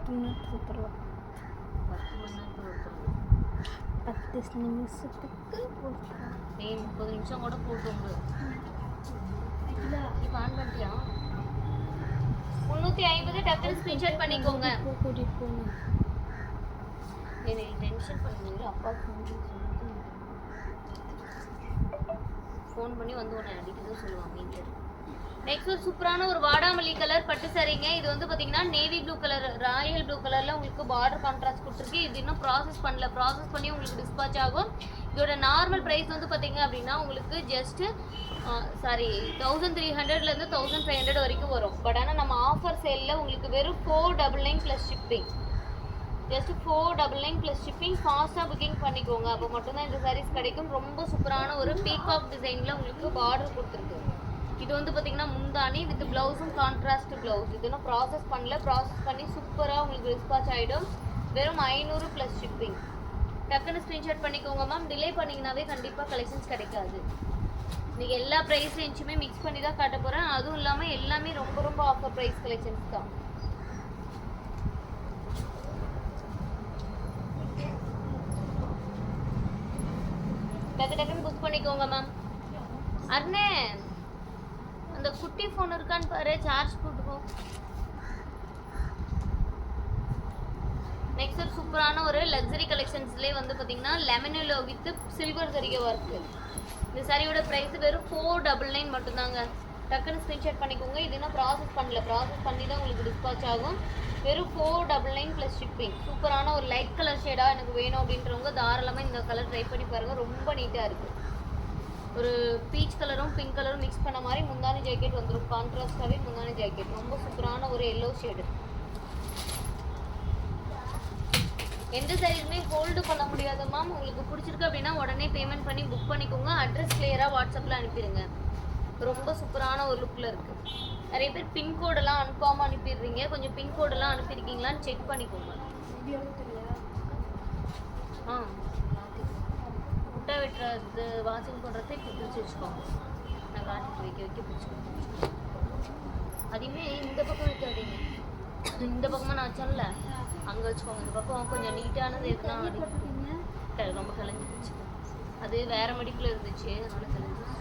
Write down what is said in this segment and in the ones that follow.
10 ரூபா. 10 நிமிஷத்துக்கு 30 நிமிஷம் கூட போட்டு இப்போ ஆன் பண்ணிட்டியா? 350 டக்குனு ஸ்கிரீன்ஷாட் பண்ணிக்கோங்க. கூட்டிட்டு போகணும். எனக்கு டென்ஷன் பண்ணுங்க. அப்பா ஃபோன் பண்ணி வந்து உன்னை அடிக்கதான் சொல்லுவாங்க இங்கே. நெக்ஸ்ட் ஒரு சூப்பரான ஒரு வாடாமல்லி கலர் பட்டு சாரீங்க. இது வந்து பார்த்தீங்கன்னா navy blue colour, Royal blue கலரில் உங்களுக்கு பார்டர் கான்ட்ராஸ்ட் கொடுத்துருக்கு. இது இன்னும் ப்ராசஸ் பண்ணல. ப்ராசஸ் பண்ணி உங்களுக்கு டிஸ்பாச் ஆகும். இதோட நார்மல் ப்ரைஸ் வந்து பார்த்தீங்க அப்படின்னா உங்களுக்கு ஜஸ்ட்டு 1300லேருந்து 1500 வரைக்கும் வரும். பட் ஆனால் நம்ம ஆஃபர் சேலில் உங்களுக்கு வெறும் 499 plus shipping. Just 499 plus shipping. ஃபாஸ்ட்டாக புக்கிங் பண்ணிக்கோங்க. அப்போ மட்டும்தான் இந்த சாரீஸ் கிடைக்கும். ரொம்ப சூப்பரான ஒரு பீகாக் டிசைனில் உங்களுக்கு பார்டர் கொடுத்துருக்கு. இது வந்து பார்த்தீங்கன்னா முந்தானி வித் ப்ளவுஸும் கான்ட்ராஸ்ட் ப்ளவுஸ். இது இன்னும் ப்ராசஸ் பண்ணல. ப்ராசஸ் பண்ணி சூப்பராக உங்களுக்கு டிஸ்பாச் ஆகிடும். வெறும் 500 ப்ளஸ் ஷிப்பிங். டக்குன்னு ஸ்க்ரீன்ஷாட் பண்ணிக்கோங்க மேம். டிலே பண்ணிங்கனாவே கண்டிப்பாக கலெக்ஷன்ஸ் கிடைக்காது. இன்றைக்கி எல்லா ப்ரைஸ் ரேஞ்சுமே மிக்ஸ் பண்ணி தான் காட்ட போகிறேன். அதுவும் இல்லாமல் எல்லாமே ரொம்ப ரொம்ப ஆஃபர் ப்ரைஸ் கலெக்ஷன்ஸ் தான். டக்குன்னு புக் பண்ணிக்கோங்க மேம். அருணே அந்த குட்டி ஃபோன் இருக்கான்னு பாரு, சார்ஜ் போட்டுக்கோ. நெக்ஸ்ட் ஒரு சூப்பரான ஒரு லக்ஸரி கலெக்ஷன்ஸ்லேயே வந்து பார்த்தீங்கன்னா லெமனிலோ வித் சில்வர் ஜரிகை ஒர்க்கு. இந்த சாரியோட ப்ரைஸ் வெறும் 499 மட்டும்தாங்க. டக்குன்னு ஸ்க்ரீன்ஷாட் பண்ணிக்கோங்க. இது இன்னும் ப்ராசஸ் பண்ணல. ப்ராசஸ் பண்ணி தான் உங்களுக்கு டிஸ்பாச் ஆகும். வெறும் 499 ப்ளஸ் ஷிப்பிங். சூப்பரான ஒரு லைட் கலர் ஷேடாக எனக்கு வேணும் அப்படின்றவங்க தாராளமாக இந்த கலர் ட்ரை பண்ணி பாருங்கள். ரொம்ப நீட்டாக இருக்குது. ஒரு பீச் கலரும் பிங்க் கலரும் மிக்ஸ் பண்ண மாதிரி முந்தானி ஜாக்கெட் வந்துடும். கான்ட்ராஸ்டாகவே முந்தானி ஜாக்கெட். ரொம்ப சூப்பரான ஒரு எல்லோ ஷேடு. எந்த சாரீஸுமே ஹோல்டு பண்ண முடியாது மேம். உங்களுக்கு பிடிச்சிருக்கு அப்படின்னா உடனே பேமெண்ட் பண்ணி புக் பண்ணிக்கோங்க. அட்ரஸ் கிளியராக வாட்ஸ்அப்பில் அனுப்பிடுங்க. ரொம்ப சூப்பரான ஒரு லுக்கில் இருக்குது. நிறைய பேர் பின்கோடெல்லாம் அனுப்பாமல் அனுப்பிடுறீங்க. கொஞ்சம் பின்கோடெல்லாம் அனுப்பியிருக்கீங்களான்னு செக் பண்ணிக்கோங்க. முட்டை வெட்டுறது வாஷிங் பண்ணுறது இப்போ பிடிச்சி வச்சுக்கோங்க. நான் காட்டிட்டு வைக்க பிடிச்சிக்கோங்க. அதையுமே இந்த பக்கம் வைக்காதீங்க. இந்த பக்கமாக நான் வச்சோம்ல அங்கே வச்சுக்கோங்க. இந்த பக்கம் கொஞ்சம் நீட்டானது எதுனா ரொம்ப கலைஞ்சிருச்சு. அது வேற மடிப்பில் இருந்துச்சு, அதனால கலைஞ்சிருச்சு.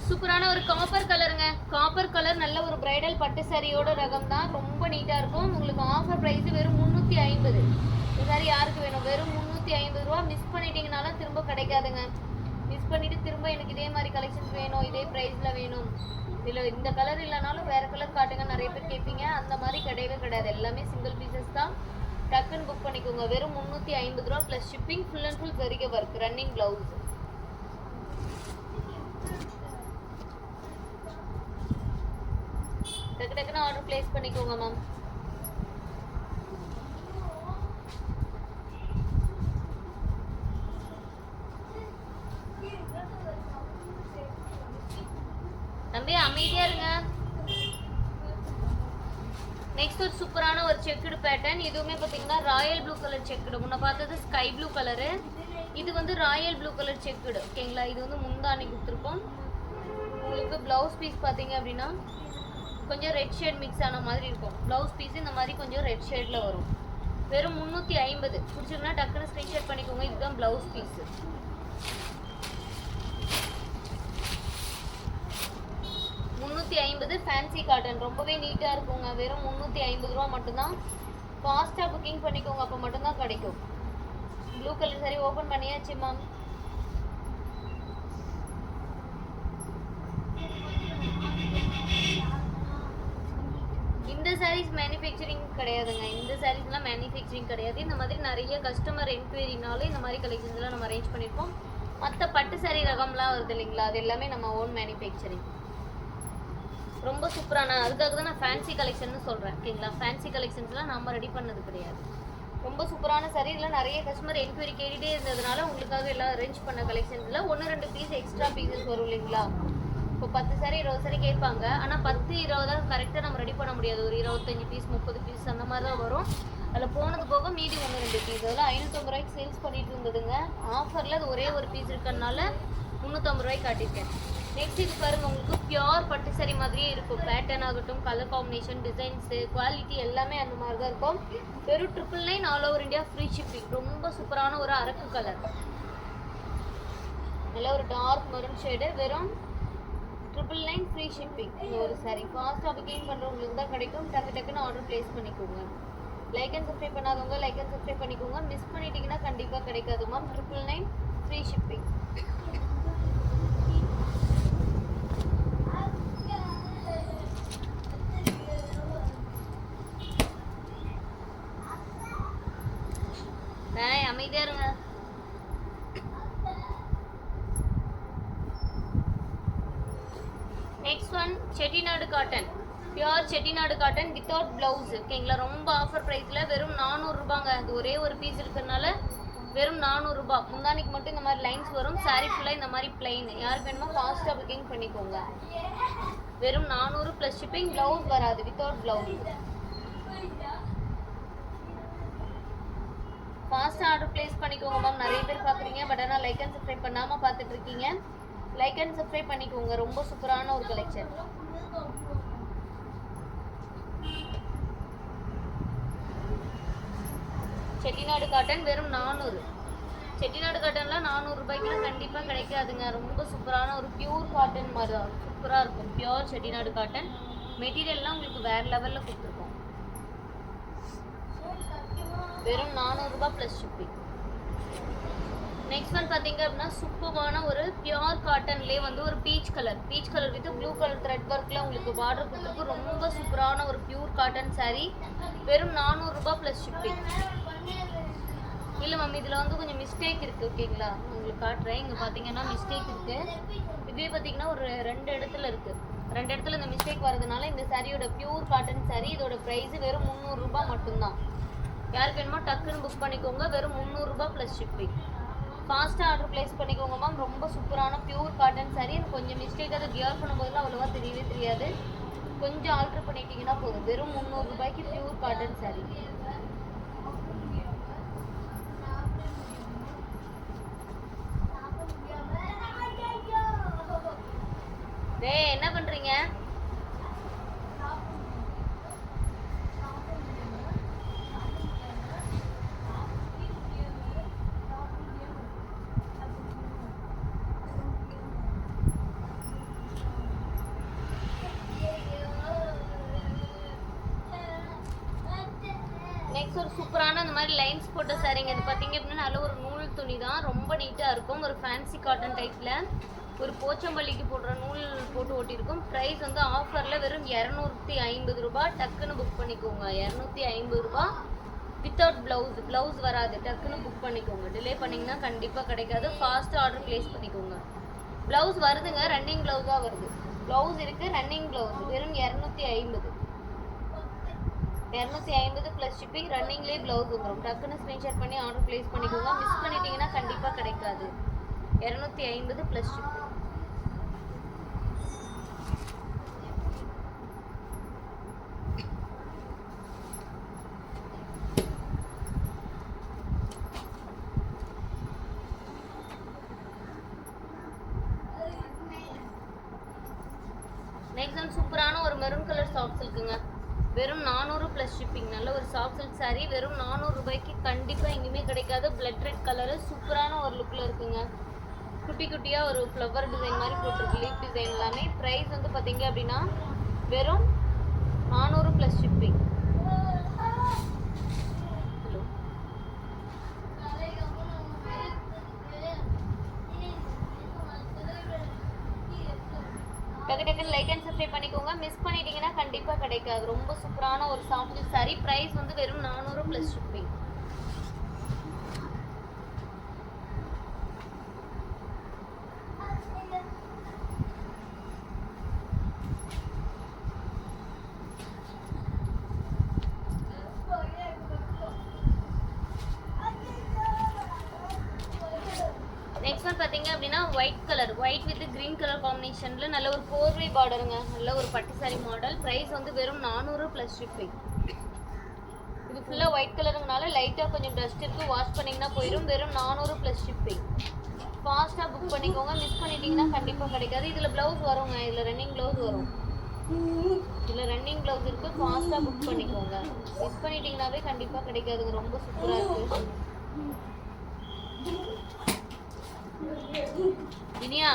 சூப்பரான ஒரு காப்பர் கலருங்க. காப்பர் கலர் நல்ல ஒரு பிரைடல் பட்டு சாரியோட ரகம் தான். ரொம்ப நீட்டாக இருக்கும். உங்களுக்கு ஆஃபர் ப்ரைஸ் வெறும் 350. இந்த சாரி யாருக்கு வேணும்? வெறும் 350 ரூபா. மிஸ் பண்ணிட்டீங்கனாலும் திரும்ப கிடைக்காதுங்க. மிஸ் பண்ணிட்டு திரும்ப எனக்கு இதே மாதிரி கலெக்ஷன்ஸ் வேணும், இதே ப்ரைஸில் வேணும், இல்லை இந்த கலர் இல்லைனாலும் வேறு கலர் காட்டுங்க நிறைய பேர் கேட்பீங்க. அந்த மாதிரி கிடையவே கிடையாது. எல்லாமே சிங்கிள் பீசஸ் தான். டக்குன்னு புக் பண்ணிக்கோங்க. வெறும் 350 ரூபா plus shipping. Full and full ஜரிகை ஒர்க், ரன்னிங் ப்ளவுஸ். டக்குன்னு ஆர்டர் பிளேஸ் பண்ணிக்கோங்க மேம். தம்பி அமைதியா இருங்க. நெக்ஸ்ட் ஒரு சூப்பரான ஒரு செக்குடு பேட்டர்ன். இதுவுமே பார்த்தீங்கன்னா ராயல் ப்ளூ கலர் செக்குடு. முன்ன பார்த்தது ஸ்கை ப்ளூ கலரு. இது வந்து ராயல் ப்ளூ கலர் செக்குடு. ஓகேங்களா? இது வந்து முந்தானி கொடுத்துருக்கோம். உங்களுக்கு ப்ளவுஸ் பீஸ் பார்த்தீங்க அப்படின்னா கொஞ்சம் ரெட் ஷேட் மிக்ஸ் ஆன மாதிரி இருக்கும். ப்ளவுஸ் பீஸ் இந்த மாதிரி கொஞ்சம் ரெட் ஷேடில் வரும். வெறும் 350. பிடிச்சிருக்குன்னா டக்குன்னு ஸ்க்ரீன்ஷாட் பண்ணிக்கோங்க. இதுதான் ப்ளவுஸ் பீஸு. ஃபேன்சி காட்டன் ரொம்பவே நீட்டாக இருக்குங்க. வெறும் 350 ரூபா மட்டும்தான். ஃபாஸ்ட்டாக புக்கிங் பண்ணிக்கோங்க. அப்போ மட்டும்தான் கிடைக்கும். ப்ளூ கலர் சாரி ஓப்பன் பண்ணியாச்சு மேம். இந்த சாரீஸ் மேனுஃபேக்சரிங் கிடையாதுங்க. இந்த சாரீஸ்லாம் மேனுஃபேக்சரிங் கிடையாது. இந்த மாதிரி நிறைய கஸ்டமர் என்கொயரினாலும் இந்த மாதிரி கலெக்ஷன்ஸ்லாம் நம்ம அரேஞ்ச் பண்ணியிருப்போம். மற்ற பட்டு சாரீ ரகம்லாம் வருது இல்லைங்களா, அது எல்லாமே நம்ம ஓன் மேனுஃபேக்சரிங். ரொம்ப சூப்பரான, அதுக்காக தான் நான் ஃபேன்சி கலெக்ஷன் சொல்கிறேன். ஓகேங்களா? ஃபேன்சி கலெக்ஷன்ஸ்லாம் நம்ம ரெடி பண்ணது கிடையாது. ரொம்ப சூப்பரான சாரீ. இதெல்லாம் நிறைய கஸ்டமர் என்கொயரி கேட்டுகிட்டே இருந்ததுனால உங்களுக்காக எல்லாம் அரேஞ்ச் பண்ண கலெக்ஷன்ஸில் 1-2 பீஸ் எக்ஸ்ட்ரா பீசஸ் வரும் இல்லைங்களா? இப்போ 10 சாரீ 20 சாரீ கேட்பாங்க. ஆனால் 10-20 கரெக்டாக நம்ம ரெடி பண்ண முடியாது. ஒரு 25 பீஸ் 30 பீஸ் அந்த மாதிரி தான் வரும். அதில் போனது போக மீதி 1-2 பீஸ். அதெல்லாம் 550 ரூபாய்க்கு சேல்ஸ் பண்ணிட்டு இருந்ததுங்க. ஆஃபரில் அது ஒரே ஒரு பீஸ் இருக்கிறதுனால 350 ரூபாய்க்கு காட்டியிருக்கேன். நெக்ஸ்ட் இது பாருங்க, உங்களுக்கு பியோர் பட்டு saree மாதிரியே இருக்கும். பேட்டர்ன் ஆகட்டும், கலர் காம்பினேஷன், டிசைன்ஸு, குவாலிட்டி எல்லாமே அந்த மாதிரி தான் இருக்கும். வெறும் 999 all over India free shipping. ரொம்ப சூப்பரான ஒரு அரக்கு கலர், நல்ல ஒரு டார்க் மெரூன் ஷேடு. வெறும் 999 ஃப்ரீ ஷிப்பிங். இந்த ஒரு saree ஃபாஸ்ட்டாக புக்கிங் பண்ணுறவங்களுக்கு தான் கிடைக்கும். டக்கு டக்குன்னு ஆர்டர் ப்ளேஸ் பண்ணிக்கோங்க. லைக் அண்ட் சப்ஸ்கிரைப் பண்ணாதவங்க லைக் அண்ட் சப்ஸ்கிரைப் பண்ணிக்கோங்க. மிஸ் பண்ணிட்டீங்கன்னா கண்டிப்பாக கிடைக்காது மேம். 999 free shipping. அமைதியா இருங்க. Next one Chettinad cotton, pure Chettinad cotton without blouse. ஓகேங்களா, ரொம்ப ஆஃபர் ப்ரைஸில் வெறும் 400 ரூபாங்க. அது ஒரே ஒரு பீஸ் இருக்கிறதுனால வெறும் 400 ரூபாய். முந்தானிக்கு மட்டும் இந்த மாதிரி லைன்ஸ் வரும். சாரீ ஃபுல்லாக இந்த மாதிரி பிளைன். யாருக்கு வேணுமோ ஃபாஸ்ட்டாக புக்கிங் பண்ணிக்கோங்க. வெறும் 400 ப்ளஸ் ஷிப்பிங். ப்ளவுஸ் வராது, வித்தவுட் ப்ளவுஸ். ஃபாஸ்ட்டாக ஆர்டர் ப்ளேஸ் பண்ணிக்கோங்க மேம். நிறைய பேர் பார்க்குறீங்க, பட் ஆனால் லைக் அண்ட் சப்ஸ்கிரைப் பண்ணாமல் பார்த்துட்டு இருக்கீங்க. லைக் அண்ட் சப்ஸ்கிரைப் பண்ணிக்கோங்க. ரொம்ப சூப்பரான ஒரு கலெக்ஷன். செட்டிநாடு காட்டன் வெறும் 400. செட்டிநாடு காட்டன்லாம் 400 ரூபாய்க்குலாம் கண்டிப்பாக கிடைக்காதுங்க. ரொம்ப சூப்பரான ஒரு பியூர் காட்டன் மாதிரி தான், சூப்பராக இருக்கும். Pure Chettinad cotton. மெட்டீரியல்லாம் உங்களுக்கு வேறு லெவலில் கொடுத்துருக்கோம். வெறும் 400 ரூபாய் ப்ளஸ் ஷிப்பிங். நெக்ஸ்ட் ஒன் பார்த்தீங்க அப்படின்னா சூப்பரான ஒரு பியூர் காட்டன்லேயே வந்து ஒரு peach colour with blue colour thread ஒர்க்கில் உங்களுக்கு பார்டர் கொடுத்துருக்கு. ரொம்ப சூப்பரான ஒரு பியூர் காட்டன் saree. வெறும் 400 ரூபாய் ப்ளஸ் ஷிப்பிங். இல்லை மேம், இதில் வந்து கொஞ்சம் மிஸ்டேக் இருக்குது. ஓகேங்களா, உங்களுக்கு காட்டுறேன். இங்கே பார்த்தீங்கன்னா மிஸ்டேக் இருக்குது. இதே பார்த்தீங்கன்னா ஒரு 2 இடத்துல இருக்குது. 2 இடத்துல இந்த மிஸ்டேக் வரதுனால இந்த சாரியோட பியூர் காட்டன் saree இதோட ப்ரைஸ் வெறும் 300 ரூபாய் மட்டும்தான். யாருக்கு வேணுமோ டக்குன்னு புக் பண்ணிக்கோங்க. வெறும் 300 ரூபாய் ப்ளஸ் ஷிப்பிங். ஃபாஸ்ட்டாக ஆர்டர் ப்ளேஸ் பண்ணிக்கோங்க மேம். ரொம்ப சூப்பரான பியூர் காட்டன் saree. கொஞ்சம் மிஸ்டேக் அது வியர் பண்ணும்போதெல்லாம் அவ்வளோவா தெரியவே தெரியாது. கொஞ்சம் ஆல்ட்ரு பண்ணிட்டீங்கன்னா போதும். வெறும் 300 ரூபாய்க்கு பியூர் காட்டன் saree. என்ன பண்ணுறீங்க? நெக்ஸ்ட் ஒரு சூப்பரான அந்த மாதிரி லைன்ஸ் போட்ட சாரீங்க. இது பார்த்தீங்க அப்படின்னா நல்ல ஒரு நூல் துணி தான். ரொம்ப நீட்டாக இருக்கும். ஒரு ஃபேன்சி காட்டன் டைப்பில் ஒரு போச்சம்பள்ளிக்கு போடுற நூல் போட்டு ஓட்டியிருக்கும். ப்ரைஸ் வந்து ஆஃபரில் வெறும் 250 ரூபாய். டக்குன்னு புக் பண்ணிக்கோங்க. 250 ரூபாய் வித்தவுட் ப்ளவுஸ் வராது. டக்குன்னு புக் பண்ணிக்கோங்க. டிலே பண்ணிங்கன்னா கண்டிப்பாக கிடைக்காது. ஃபாஸ்ட்டாக ஆர்டர் ப்ளேஸ் பண்ணிக்கோங்க. ப்ளவுஸ் வருதுங்க, ரன்னிங் ப்ளவுஸாக வருது. ப்ளவுஸ் இருக்குது, ரன்னிங் ப்ளவுஸ். வெறும் 250 ப்ளஸ் ஷிப்பிங். ரன்னிங்லேயே ப்ளவுஸ் வந்துடும். டக்குன்னு ஸ்க்ரீன்ஷாட் பண்ணி ஆர்டர் ப்ளேஸ் பண்ணிக்கோங்க. மிஸ் பண்ணிட்டீங்கன்னா கண்டிப்பாக கிடைக்காது. 250 ப்ளஸ் ஷிப்பிங். நெக்ஸ்ட் ஒன் சூப்பரான ஒரு மெரூன் கலர் சாஃப்ட் சில்க்குங்க. வெறும் 400 ப்ளஸ் ஷிப்பிங். நல்ல ஒரு சாஃப்ட் சில்க் saree. வெறும் 400 ரூபாய்க்கு கண்டிப்பாக எங்கேயுமே கிடைக்காது. பிளட் ரெட் கலரு சூப்பரான ஒரு லுக்கில் இருக்குங்க. குட்டி குட்டியாக ஒரு ஃப்ளவர் டிசைன் மாதிரி போட்டிருக்கு. லீப் டிசைன் எல்லாமே. ப்ரைஸ் வந்து பார்த்தீங்க அப்படின்னா வெறும் 400 ப்ளஸ் ஷிப்பிங். டக்கு டக்குன்னு லைக் அண்ட் சப்ஸ்கிரைப் பண்ணிக்கோங்க. மிஸ் பண்ணிட்டீங்கன்னா கண்டிப்பாக கிடைக்காது. ரொம்ப சூப்பரான ஒரு சாஃப்ட் saree. ப்ரைஸ் வந்து வெறும் 400 ப்ளஸ் ஷிப்பிங். நெக்ஸ்ட் ஒன் பார்த்தீங்க அப்படின்னா ஒயிட் வித் கிரீன் கலர் காம்பினேஷனில் நல்ல ஒரு கோர்வை பார்டருங்க. நல்ல ஒரு பட்டு saree மாடல். ப்ரைஸ் வந்து வெறும் 400 ப்ளஸ் ஷிப்பிங். இது ஃபுல்லாக ஒயிட் கலருங்கனால லைட்டாக கொஞ்சம் டஸ்ட் இருக்குது. வாஷ் பண்ணிங்கன்னா போயிடும். வெறும் 400 ப்ளஸ் ஷிப்பிங். ஃபாஸ்ட்டாக புக் பண்ணிக்கோங்க. மிஸ் பண்ணிட்டீங்கன்னா கண்டிப்பாக கிடைக்காது. இதில் ப்ளவுஸ் வருங்க, இதில் ரன்னிங் ப்ளவுஸ் வரும். இதில் ரன்னிங் ப்ளவுஸ் இருக்குது. ஃபாஸ்ட்டாக புக் பண்ணிக்கோங்க. மிஸ் பண்ணிட்டீங்கன்னாவே கண்டிப்பாக கிடைக்காதுங்க. ரொம்ப சூப்பராக இருக்குது. இனியா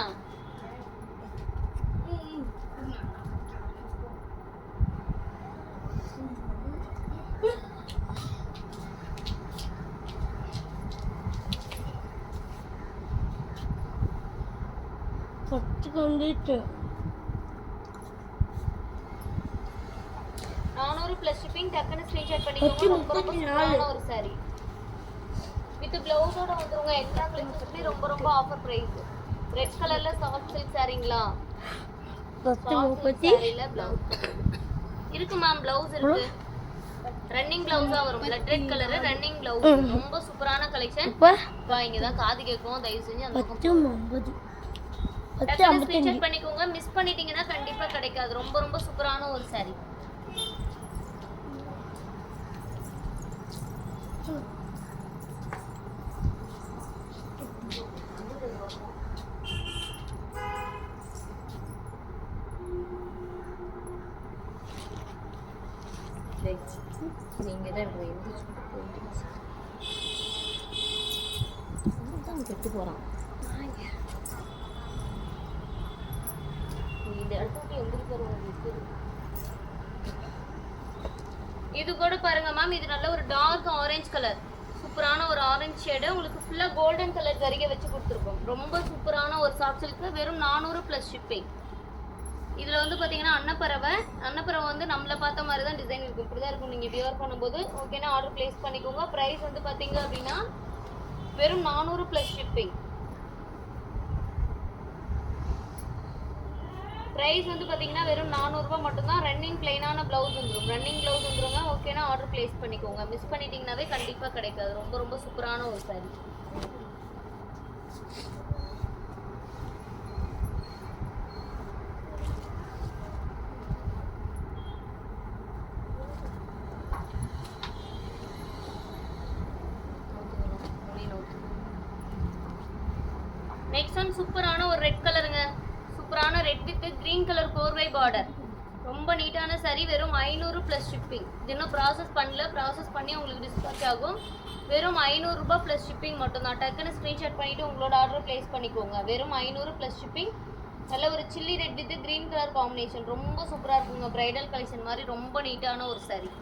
வந்துட்டு 400 + ஷிப்பிங். டக்குன்னு ஸ்க்ரீன்ஷாட் பண்ணிக்கோங்க. ரொம்ப ரொம்ப சூப்பரான ஒரு saree வித் ப்ளவுஸோட வந்துருங்க. எல்லா கலெக்ஷன்ஸ்மே ரொம்ப ரொம்ப ஆஃபர் பிரைஸ். ரெட் கலர்ல சாஃப்ட் சில்க் சாரீங்களா? சாரில ப்ளவுஸ் இருக்கு மேம். ப்ளவுஸ் இருக்கு. ரன்னிங் ப்ளவுஸா வரும். Blood red colour running blouse. ரொம்ப சூப்பரான கலெக்ஷன். வா இங்க தான் காது கேக்கும். தயவு செஞ்சு அந்த பக்கம் ஸ்க்ரீன்ஷாட் பண்ணிக்கோங்க. மிஸ் பண்ணிட்டீங்கன்னா கண்டிப்பா கிடைக்காது. ரொம்ப ரொம்ப சூப்பரான ஒரு saree. நீங்க தான் கெட்டு போறான். இந்த இடத்துக்கு எந்திரிக்கிறவங்க இது கூட பாருங்க மேம். இது நல்ல ஒரு டார்க் ஆரஞ்சு கலர். சூப்பரான ஒரு ஆரஞ்சு ஷேடு. உங்களுக்கு ஃபுல்லா கோல்டன் கலர் ஜரிகை வச்சு கொடுத்துருக்கோம். ரொம்ப சூப்பரான ஒரு சாஃப்ட் சில்க். வெறும் 400 + ஷிப்பிங். இதில் வந்து பார்த்தீங்கன்னா அன்னப்பறவை வந்து நம்மளை பார்த்த மாதிரி தான் டிசைன் இருக்கும். இப்படி தான் இருக்கும் நீங்கள் வியர் பண்ணும்போது. ஓகேனா ஆர்டர் ப்ளேஸ் பண்ணிக்கோங்க. ப்ரைஸ் வந்து பார்த்தீங்க அப்படின்னா வெறும் 400 + ஷிப்பிங். ப்ரைஸ் வந்து பார்த்தீங்கன்னா வெறும் 400 ரூபாய் மட்டும்தான். ரன்னிங் பிளைனான ப்ளவுஸ் வந்துடும். ரன்னிங் ப்ளவுஸ் வந்துருங்க. ஓகேனா ஆர்டர் ப்ளேஸ் பண்ணிக்கோங்க. மிஸ் பண்ணிட்டீங்கன்னாவே கண்டிப்பாக கிடைக்காது. ரொம்ப ரொம்ப சூப்பரான ஒரு saree. நெக்ஸ்ட் ஒன் சூப்பரான ஒரு ரெட் கலருங்க. சூப்பரான ரெட் வித் கிரீன் கலர் கோர்வை பார்டர். ரொம்ப நீட்டான saree. வெறும் 500 + ஷிப்பிங். இது இன்னும் ப்ராசஸ் பண்ணல. ப்ராசஸ் பண்ணி உங்களுக்கு டிஸ்பேட்ச் ஆகும். வெறும் 500 ரூபாய் + ஷிப்பிங் மட்டும்தான். டக்குன்னு ஸ்க்ரீன்ஷாட் பண்ணிவிட்டு உங்களோட ஆர்டர் ப்ளேஸ் பண்ணிக்கோங்க. வெறும் 500 + ஷிப்பிங். நல்ல ஒரு chilli red with green colour combination. ரொம்ப சூப்பராக இருக்குங்க. ப்ரைடல் கலெக்ஷன் மாதிரி ரொம்ப நீட்டான ஒரு saree.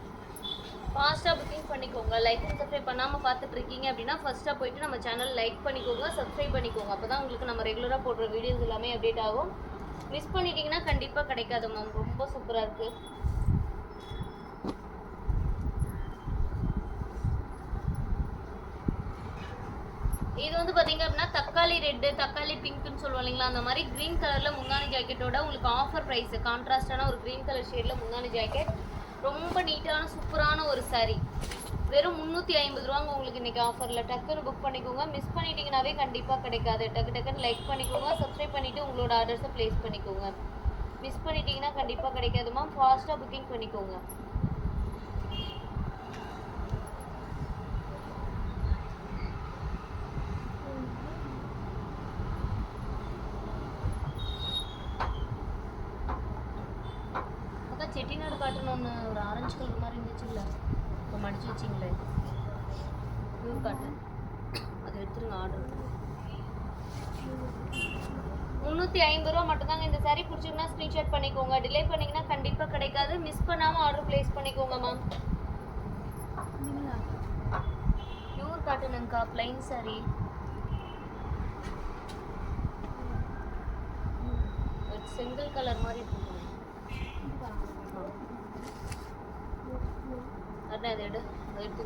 ஃபாஸ்ட்டாக புக்கிங் பண்ணிக்கோங்க. லைக் அண்ட் சப்ஸ்கிரைப் பண்ணாமல் பார்த்துட்டு இருக்கீங்க அப்படின்னா ஃபஸ்ட்டாக போயிட்டு நம்ம சேனல் லைக் பண்ணிக்கோங்க, சப்ஸ்கிரைப் பண்ணிக்கோங்க. அப்போ தான் உங்களுக்கு நம்ம ரெகுலராக போடுற வீடியோஸ் எல்லாமே அப்டேட் ஆகும். மிஸ் பண்ணிட்டீங்கன்னா கண்டிப்பாக கிடைக்காது மேம். ரொம்ப சூப்பராக இருக்குது. இது வந்து பார்த்தீங்க அப்படின்னா தக்காளி ரெட்டு, தக்காளி பிங்க்னு சொல்லுவோம் இல்லைங்களா? அந்த மாதிரி க்ரீன் கலரில் முந்தானி ஜாக்கெட்டோட உங்களுக்கு ஆஃபர் ப்ரைஸ். கான்ட்ராஸ்டான ஒரு க்ரீன் கலர் ஷேடில் முந்தானி ஜாக்கெட். ரொம்ப நீட்டான சூப்பரான ஒரு saree. வெறும் 350 ரூபாங்க உங்களுக்கு இன்றைக்கி ஆஃபரில். டக்குன்னு புக் பண்ணிக்கோங்க. மிஸ் பண்ணிட்டீங்கன்னாவே கண்டிப்பாக கிடைக்காது. டக்குன்னு லைக் பண்ணிக்கோங்க, சப்ஸ்கிரைப் பண்ணிவிட்டு உங்களோட ஆர்டர்ஸை ப்ளேஸ் பண்ணிக்கோங்க. மிஸ் பண்ணிட்டீங்கன்னா கண்டிப்பாக கிடைக்காதுமா. ஃபாஸ்ட்டாக புக்கிங் பண்ணிக்கோங்க. செட்டிநாடு காட்டன் ஒன்று ஒரு ஆரஞ்சு கலர் மாதிரி இருந்துச்சுல்ல, இப்போ மடிச்சு வச்சிங்களே பியூர் காட்டன், அது எடுத்துருங்க. ஆர்டர் 350 ரூபா மட்டும்தாங்க. இந்த saree பிடிச்சிங்கன்னா ஸ்க்ரீன்ஷாட் பண்ணிக்கோங்க. டிலே பண்ணிங்கன்னா கண்டிப்பாக கிடைக்காது. மிஸ் பண்ணாமல் ஆர்டர் ப்ளேஸ் பண்ணிக்கோங்க மேம். பியூர் காட்டனுங்கக்கா, பிளைன் saree. செங்கல் கலர் மாதிரி இருக்கு. அதான் அது எடு, எடுத்து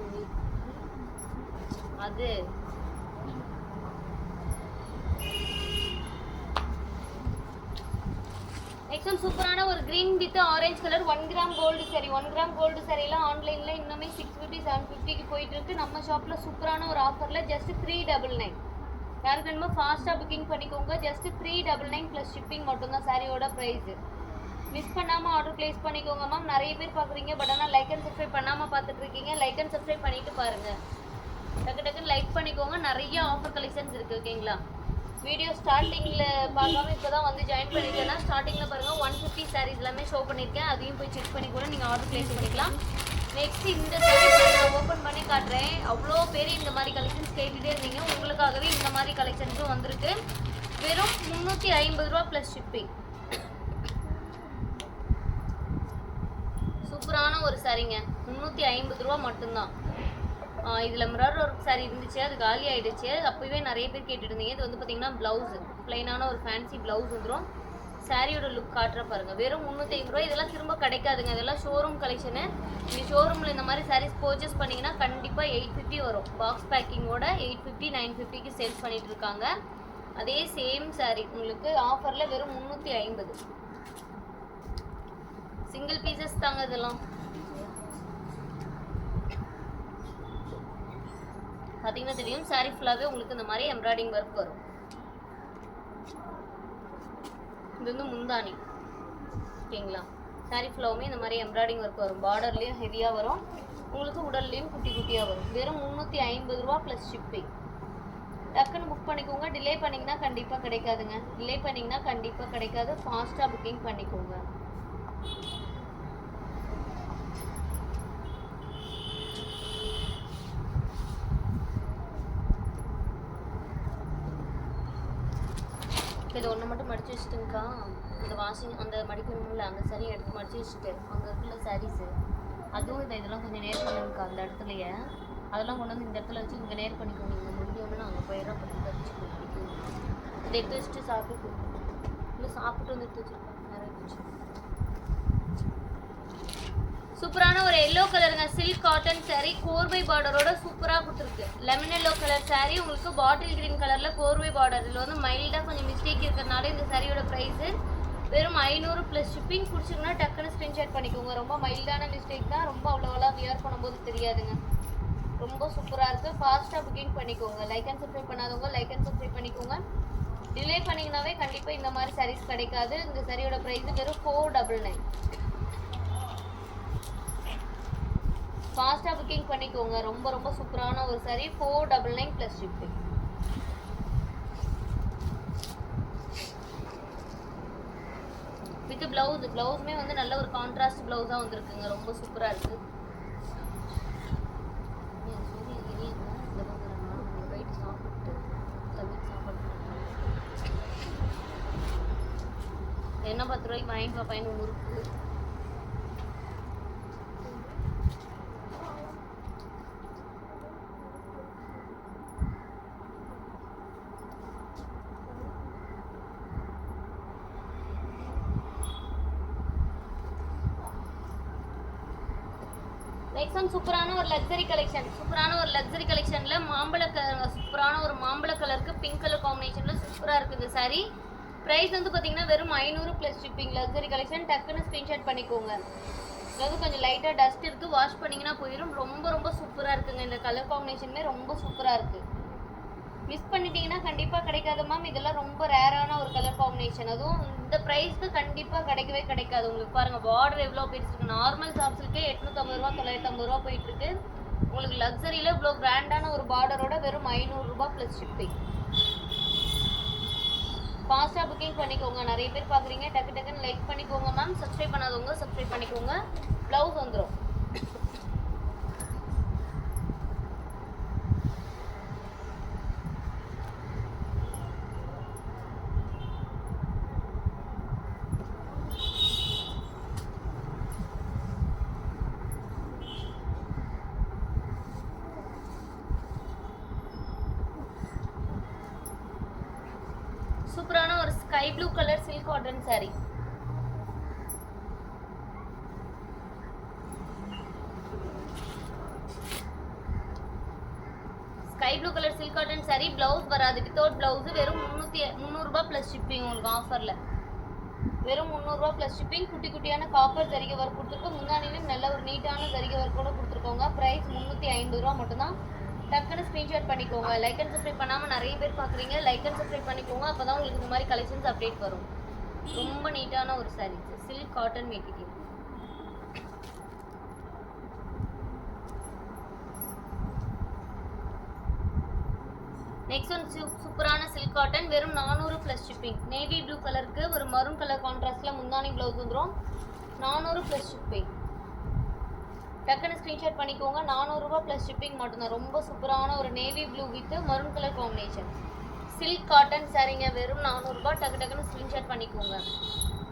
அது நெக்ஸ்ட் ஒன் சூப்பரான ஒரு green with orange colour 1 gram gold saree. 1 gram gold சாரீலாம் ஆன்லைனில் இன்னுமே 650 750க்கு போயிட்டு இருக்கு. நம்ம ஷாப்பில் சூப்பரான ஒரு ஆஃபரில் ஜஸ்ட் 399. யாருக்கு வேணுமோ ஃபாஸ்ட்டாக புக்கிங் பண்ணிக்கோங்க. ஜஸ்ட் 399 + ஷிப்பிங் மட்டும்தான் சாரியோட ப்ரைஸு. மிஸ் பண்ணாமல் ஆர்டர் ப்ளேஸ் பண்ணிக்கோங்க மேம். நிறைய பேர் பார்க்குறீங்க, பட் ஆனால் லைக் அண்ட் சப்ஸ்கிரைப் பண்ணாமல் பார்த்துட்டு இருக்கீங்க. லைக் அண்ட் சப்ஸ்கிரைப் பண்ணிட்டு பாருங்கள். டக்குன்னு லைக் பண்ணிக்கோங்க. நிறைய ஆஃபர் கலெக்ஷன்ஸ் இருக்குது. ஓகேங்களா? வீடியோ ஸ்டார்டிங்கில் பார்க்காம இப்போ தான் வந்து ஜாயின் பண்ணியிருக்கேன்னா ஸ்டார்டிங்கில் பாருங்கள் 150 சாரீஸ் எல்லாமே ஷோ பண்ணியிருக்கேன். அதையும் போய் செக் பண்ணி கூட நீங்கள் ஆர்டர் ப்ளேஸ் பண்ணிக்கலாம். நெக்ஸ்ட் இந்த சாரீஸ் நான் ஓப்பன் பண்ணி காட்டுறேன். அவ்வளோ பேர் இந்த மாதிரி கலெக்ஷன்ஸ் கேட்டுகிட்டே இருந்தீங்க. உங்களுக்காகவே இந்த மாதிரி கலெக்ஷன்ஸும் வந்திருக்கு. வெறும் 350 ரூபா ப்ளஸ் ஷிப்பிங். சூப்பரான ஒரு சாரீங்க, 350 ரூபா மட்டும்தான். இதில் மிரர் ஒர்க் சாரீ இருந்துச்சு, அது காலி ஆகிடுச்சு. அப்போவே நிறைய பேர் கேட்டுட்டு இருந்தீங்க. இது வந்து பார்த்தீங்கன்னா ப்ளவுஸு, ப்ளைனான ஒரு ஃபேன்சி ப்ளவுஸ் வந்துடும். சாரியோட லுக் காட்டுற பாருங்க, வெறும் 350 ரூபா. இதெல்லாம் திரும்ப கிடைக்காதுங்க, இதெல்லாம் ஷோரூம் கலெக்ஷனு. நீங்கள் ஷோரூமில் இந்த மாதிரி சாரீஸ் பர்ச்சேஸ் பண்ணிங்கன்னா கண்டிப்பாக 850 வரும். பாக்ஸ் பேக்கிங்கோட 850 950க்கு சேல்ஸ் பண்ணிட்டு இருக்காங்க. அதே சேம் சாரீ உங்களுக்கு ஆஃபரில் வெறும் 350. சிங்கிள் பீசஸ் தாங்க இதெல்லாம். பார்த்தீங்கன்னா தெரியும், சாரீ ஃபுல்லாகவே உங்களுக்கு இந்த மாதிரி எம்ப்ராய்டிங் ஒர்க் வரும். இது வந்து முந்தானி, ஓகேங்களா? சாரீ ஃபுல்லாவுமே இந்த மாதிரி எம்ப்ராய்டிங் ஒர்க் வரும். பார்டர்லேயும் ஹெவியாக வரும், உங்களுக்கு உடல்லையும் குட்டி குட்டியாக வரும். வெறும் 350 ரூபா ப்ளஸ் ஷிப்பிங். டக்குன்னு புக் பண்ணிக்கோங்க. டிலே பண்ணிங்கன்னா கண்டிப்பாக கிடைக்காதுங்க. டிலே பண்ணிங்கன்னா கண்டிப்பாக கிடைக்காது. ஃபாஸ்ட்டாக புக்கிங் பண்ணிக்கோங்க. இது ஒன்று மட்டும் மடித்து வச்சுட்டுங்கக்கா. இந்த வாஷிங் அந்த மடிக்கணும்ல, அந்த சாரியை எடுத்து மடித்து வச்சுட்டு அங்கே இருக்குல்ல சாரீஸு, அதுவும் இதெல்லாம் கொஞ்சம் நேர் பண்ணுங்கக்கா. அந்த இடத்துலையே அதெல்லாம் கொண்டு வந்து இந்த இடத்துல வச்சு இங்கே நேர் பண்ணிக்கோங்க. இங்கே முடிஞ்சோன்னு நான் அங்கே போயிடறேன். பற்றி தச்சு பிடிக்கும். இதை எடுத்து வச்சுட்டு சாப்பிட்டு இல்லை சாப்பிட்டு வந்து எடுத்து வச்சுருக்கேன். நிறைய வச்சு சூப்பரான ஒரு எல்லோ கலருங்க, சில்க் காட்டன் சாரீ, கோர்வை பார்டரோட சூப்பராக கொடுத்துருக்கு. லெமன் எல்லோ கலர் சாரீ, உங்களுக்கு பாட்டில் கிரீன் கலரில் கோர்வை பார்டர். இதில் வந்து மைல்டாக கொஞ்சம் மிஸ்டேக் இருக்கிறதுனால இந்த சாரியோட ப்ரைஸு வெறும் 500 ப்ளஸ் ஷிப்பிங். பிடிச்சிங்கன்னா டக்குன்னு ஸ்க்ரீன்ஷாட் பண்ணிக்கோங்க. ரொம்ப மைல்டான மிஸ்டேக் தான், ரொம்ப அவ்வளோவெல்லாம் வியர் பண்ணும்போது தெரியாதுங்க. ரொம்ப சூப்பராக இருக்குது. ஃபாஸ்ட்டாக புக்கிங் பண்ணிக்கோங்க. லைக் அண்ட் சப்ஸ்கிரைப் பண்ணாதவங்க லைக் அண்ட் சப்ஸ்கிரைப் பண்ணிக்கோங்க. டிலே பண்ணிங்கனாவே கண்டிப்பாக இந்த மாதிரி சாரீஸ் கிடைக்காது. இந்த சாரியோட ப்ரைஸு வெறும் 499. ஃபாஸ்ட்டாக புக்கிங் பண்ணிக்கோங்க. ரொம்ப ரொம்ப சூப்பரான ஒரு சாரீ, 499 ப்ளஸ் ஷிப்பிங். வித் ப்ளவுஸுமே வந்து நல்ல ஒரு கான்ட்ராஸ்ட் ப்ளவுஸாக வந்துருக்குங்க. ரொம்ப சூப்பராக இருக்குது. என்ன 10 ரூபாய்க்கு வாங்கிட்டு பையன் முறுக்கு. நெக்ஸ்ட் சூப்பரான ஒரு லக்ஸரி கலெக்ஷன். கலெக்ஷனில் சூப்பரான ஒரு மாம்பழ கலருக்கு பிங்க் கலர் காம்பினேஷனில் சூப்பராக இருக்குது இந்த சாரீ. ப்ரைஸ் வந்து பார்த்தீங்கன்னா வெறும் 500 ப்ளஸ் ஷிப்பிங். Luxury collection. டக்குன்னு ஸ்க்ரீன்ஷாட் பண்ணிக்கோங்க. அதாவது கொஞ்சம் லைட்டாக டஸ்ட் இருக்குது, வாஷ் பண்ணிங்கன்னா போயிடும். ரொம்ப ரொம்ப சூப்பராக இருக்குங்க. இந்த கலர் காம்பினேஷனுமே ரொம்ப சூப்பராக இருக்குது. மிஸ் பண்ணிட்டீங்கன்னா கண்டிப்பாக கிடைக்காது மேம். இதெல்லாம் ரொம்ப ரேரான ஒரு கலர் காம்பினேஷன். அதுவும் இந்த ப்ரைஸ்க்கு கண்டிப்பாக கிடைக்கவே கிடைக்காது. உங்களுக்கு பாருங்கள் பார்டர் எவ்வளோ போயிட்டுருக்கு. நார்மல் ஷாப்ஸுக்கே 850 ரூபா 950 ரூபா போயிட்டுருக்கு. உங்களுக்கு லக்ஸரியில் இவ்வளோ கிராண்டான ஒரு பார்டரோட வெறும் 500 ரூபா ப்ளஸ் ஷிப்பிங். ஃபாஸ்ட்டாக புக்கிங் பண்ணிக்கோங்க. நிறைய பேர் பார்க்குறீங்க, டக்கு டக்குன்னு லைக் பண்ணிக்கோங்க மேம். சப்ஸ்கிரைப் பண்ணாதவங்க சப்ஸ்கிரைப் பண்ணிக்கோங்க. ப்ளவுஸ் வந்துடும். சூப்பரான ஒரு sky blue colour silk cotton sari. Sky blue colour silk cotton sari. Blouse வராது, வித்தவுட் பிளவுஸ். வெறும் 300 ரூபா ப்ளஸ் ஷிப்பிங். உங்களுக்கு ஆஃபரில் வெறும் 300 ரூபா ப்ளஸ் ஷிப்பிங். குட்டி குட்டியான காப்பர் ஜரிகை ஒர்க் கொடுத்துருக்கோம். முந்தானிலும் நல்ல ஒரு நீட்டான ஜரிகை ஒர்க் கூட கொடுத்துருக்கோங்க. ப்ரைஸ் 350 ரூபா மட்டும்தான். டக்குன்னு ஸ்க்ரீன்ஷாட் பண்ணிக்கோங்க. லைக் அண்ட் சப்ஸ்கிரைப் பண்ணாமல் நிறைய பேர் பார்க்குறீங்க. லைக் அண்ட் சப்ஸ்கிரைப் பண்ணிக்கோங்க. அப்போ தான் உங்களுக்கு இந்த மாதிரி கலெக்ஷன்ஸ் அப்டேட் வரும். ரொம்ப நீட்டான ஒரு sari, silk cotton material. Next one சூப்பரான சில்க் காட்டன் வெறும் 400 ப்ளஸ் ஷிப்பிங். நேவி ப்ளூ கலருக்கு ஒரு மரூன் கலர் கான்ட்ராஸ்ட்ல முந்தானி ப்ளவுஸ் வந்துடும். 400 ப்ளஸ் ஷிப்பிங். டக்குன்னு ஸ்க்ரீன்ஷாட் பண்ணிக்கோங்க. 400 ரூபாய் ப்ளஸ் ஷிப்பிங் மட்டும்தான். ரொம்ப சூப்பரான ஒரு navy blue with maroon colour combination silk cotton சாரீங்க. வெறும் 400 ரூபாய். டக்குன்னு ஸ்க்ரீன்ஷாட் பண்ணிக்கோங்க.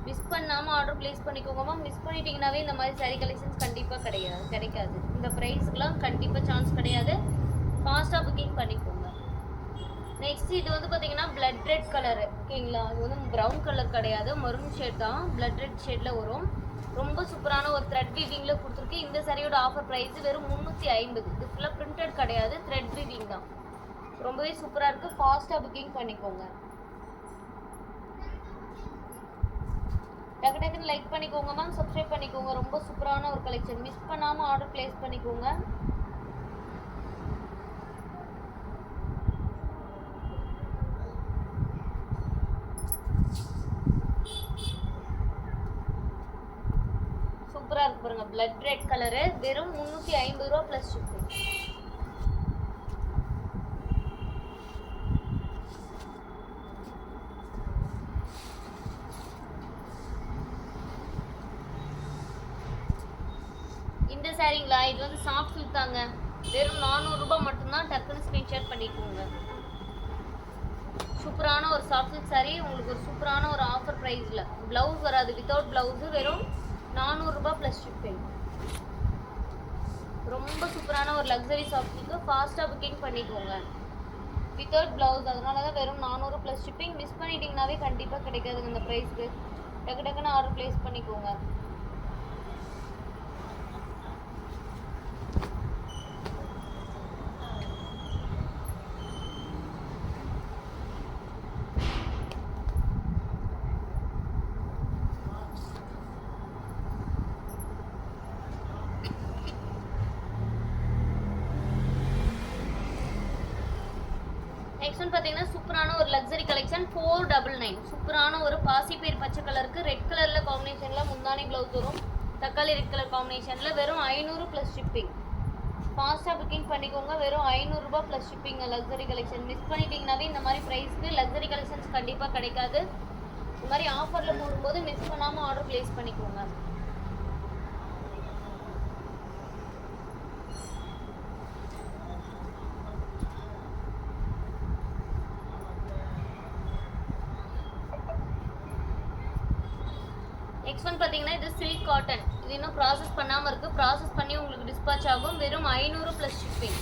மிஸ் பண்ணாமல் ஆர்டர் ப்ளேஸ் பண்ணிக்கோங்கம்மா. மிஸ் பண்ணிட்டீங்கன்னாவே இந்த மாதிரி சாரீ கலெக்ஷன்ஸ் கண்டிப்பாக கிடைக்காது. இந்த ப்ரைஸ்க்குலாம் கண்டிப்பாக சான்ஸ் கிடையாது. ஃபாஸ்ட்டாக புக்கிங் பண்ணிக்கோங்க. நெக்ஸ்ட் இது வந்து பார்த்தீங்கன்னா பிளட் ரெட் கலரு, ஓகேங்களா? இது வந்து ப்ரௌன் கலர் கிடையாது, மரூன் ஷேட் தான். பிளட் ரெட் ஷேடில் வரும். ரொம்ப சூப்பரான ஒரு த்ரெட் வீவிங்கில் கொடுத்துருக்கு. இந்த சாரியோட ஆஃபர் ப்ரைஸ் வெறும் 350. இது ஃபுல்லாக பிரிண்டட் கிடையாது, த்ரெட் வீவிங் தான். ரொம்பவே சூப்பராக இருக்குது. ஃபாஸ்ட்டாக புக்கிங் பண்ணிக்கோங்க. டக்குன்னு லைக் பண்ணிக்கோங்க மேம், சப்ஸ்கிரைப் பண்ணிக்கோங்க. ரொம்ப சூப்பரான ஒரு கலெக்ஷன். மிஸ் பண்ணாமல் ஆர்டர் ப்ளேஸ் பண்ணிக்கோங்க. சூப்பராக இருக்கு பாருங்க. பிளட் ரெட் கலரு வெறும் 350 ரூபா ப்ளஸ் ஷிப்பிங். இந்த சாரீங்களா? இது வந்து சாஃப்ட் சில்க் தாங்க. வெறும் 400 ரூபாய் மட்டும்தான். டக்குன்னு ஸ்க்ரீன்ஷாட் பண்ணிக்கோங்க. சூப்பரான ஒரு சாஃப்ட் சில்க் சாரீ. உங்களுக்கு ஒரு சூப்பரான ஒரு ஆஃபர் ப்ரைஸில். ப்ளவுஸ் வராது, வித்தவுட் ப்ளவுஸு. வெறும் 400 ரூபாய் ப்ளஸ் ஷிப்பிங். ரொம்ப சூப்பரான ஒரு லக்ஸரி சாஃப்ட் சில்க்கு. ஃபாஸ்ட்டாக புக்கிங் பண்ணிக்கோங்க. வித்தவுட் ப்ளவுஸ், அதனால தான் வெறும் 400 ப்ளஸ் ஷிப்பிங். மிஸ் பண்ணிட்டீங்கன்னாவே கண்டிப்பாக கிடைக்காதுங்க இந்த ப்ரைஸ்க்கு. டக்குன்னு ஆர்டர் ப்ளேஸ் பண்ணிக்கோங்க. நெக்ஸ்ட் ஒன் பார்த்தீங்கன்னா சூப்பரான ஒரு லக்ஸரி கலெக்ஷன் 499. சூப்பரான ஒரு பாசிப்பயிர் பச்சை கலருக்கு ரெட் கலரில் காம்பினேஷனில் முந்தானி ப்ளவுஸ் வரும். தக்காளி ரெட் கலர் காம்பினேஷனில் வெறும் 500 ப்ளஸ் ஷிப்பிங். ஃபாஸ்ட்டாக புக்கிங் பண்ணிக்கோங்க. வெறும் 500 ரூபாய் plus shipping luxury collection. Miss பண்ணிட்டீங்கன்னாவே இந்த மாதிரி ப்ரைஸ்க்கு லக்ஸரி கலெக்ஷன்ஸ் கண்டிப்பாக கிடைக்காது. இந்த மாதிரி ஆஃபரில் போடும்போது மிஸ் பண்ணாமல் ஆர்டர் ப்ளேஸ் பண்ணிக்கோங்க. நெக்ஸ்ட் ஒன் பார்த்தீங்கன்னா இது சில்க் காட்டன். இது இன்னும் ப்ராசஸ் பண்ணாமல் இருக்குது. ப்ராசஸ் பண்ணி உங்களுக்கு டிஸ்பாச் ஆகும். வெறும் 500 ப்ளஸ் ஷிப்பிங்.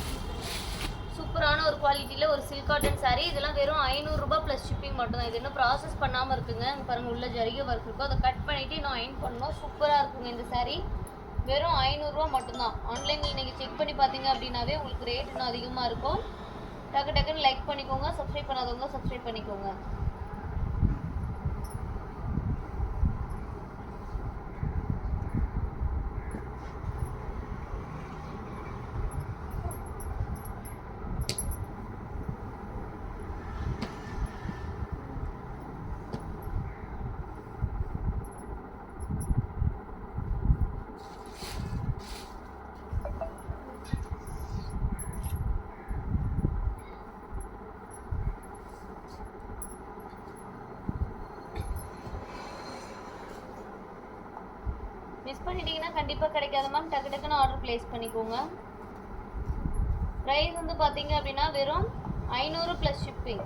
சூப்பரான ஒரு குவாலிட்டியில் ஒரு சில்க் காட்டன் சாரீ. இதெல்லாம் வெறும் 500 ரூபாய் ப்ளஸ் ஷிப்பிங் மட்டும்தான். இது இன்னும் ப்ராசஸ் பண்ணாமல் இருக்குங்க. பாருங்கள், உள்ள ஜரிகை ஒர்க் இருக்கும். அதை கட் பண்ணிவிட்டு இன்னும் அயன் பண்ணணும். சூப்பராக இருக்குங்க இந்த சாரீ. வெறும் 500 ரூபா மட்டும்தான். ஆன்லைனில் நீங்கள் செக் பண்ணி பார்த்தீங்க அப்படின்னாவே உங்களுக்கு ரேட் இன்னும் அதிகமாக இருக்கும். டக்குன்னு லைக் பண்ணிக்கோங்க. சப்ஸ்கிரைப் பண்ணாதவங்க சப்ஸ்கிரைப் பண்ணிக்கோங்க. மிஸ் பண்ணிட்டீங்கன்னா கண்டிப்பாக கிடைக்காது மேம். டக்குன்னு ஆர்டர் ப்ளேஸ் பண்ணிக்கோங்க. ப்ரைஸ் வந்து பார்த்தீங்க அப்படின்னா வெறும் 500 ப்ளஸ் ஷிப்பிங்.